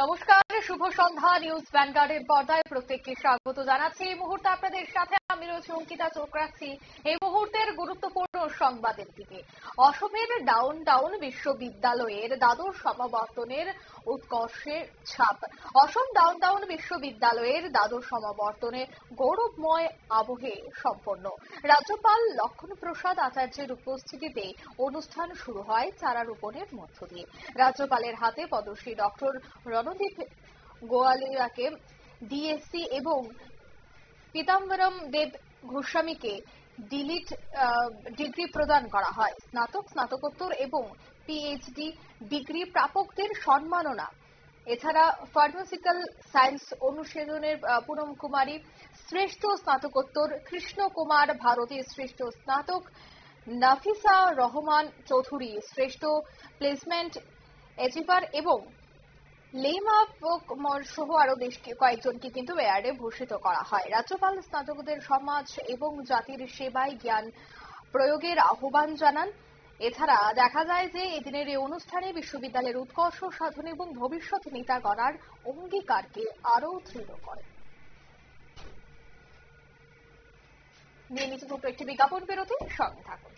নমস্কার, শুভ সন্ধ্যা। নিউজ ভ্যানগার্ডের পর্দায় প্রত্যেককে স্বাগত জানাচ্ছি। এই মুহূর্তে আপনাদের সাথে আমি রয়েছি অঙ্কিতা। চোখ রাখছি এই মুহূর্তের গুরুত্বপূর্ণ সংবাদের দিকে। অসমের ডাউন বিশ্ববিদ্যালয়ের দ্বাদশ সমাবর্তনের উৎকর্ষের ছাপ। অসম ডাউন বিশ্ববিদ্যালয়ের দ্বাদশ সমাবর্তনে গৌরবময় আবহে সম্পন্ন। রাজ্যপাল লক্ষণ প্রসাদ আচার্যের উপস্থিতিতে অনুষ্ঠান শুরু হয় চারা রোপণের মধ্য দিয়ে। রাজ্যপালের হাতে পদ্মশ্রী ডক্টর রণদীপ গোয়ালিয়াকে ডিএসসি এবং পীতাম্বরম দেব গোস্বামীকে ডিলিট ডিগ্রি প্রদান করা হয়। স্নাতকোত্তর এবং পিএইচডি ডিগ্রি প্রাপকদের সম্মাননা। এছাড়া ফার্মাসিক্যাল সায়েন্স অনুশীলনের পুনম কুমারী শ্রেষ্ঠ স্নাতকোত্তর, কৃষ্ণ কুমার ভারতী শ্রেষ্ঠ স্নাতক, নাফিসা রহমান চৌধুরী শ্রেষ্ঠ প্লেসমেন্ট অ্যাচিভার এবং লেমা সহ আরো বেশ কয়েকজনকে কিন্তু অ্যাওয়ার্ডে ভূষিত করা হয়। রাজ্যপাল স্নাতকদের সমাজ এবং জাতির সেবায় জ্ঞান প্রয়োগের আহ্বান জানান। এছাড়া দেখা যায় যে এদিনের এই অনুষ্ঠানে বিশ্ববিদ্যালয়ের উৎকর্ষ সাধন এবং ভবিষ্যৎ নেতা গড়ার অঙ্গীকারকে আরও দৃঢ় করে। নিয়ে নিচে ছোট্ট একটি বিজ্ঞাপন বিরতি, সঙ্গে থাকুন।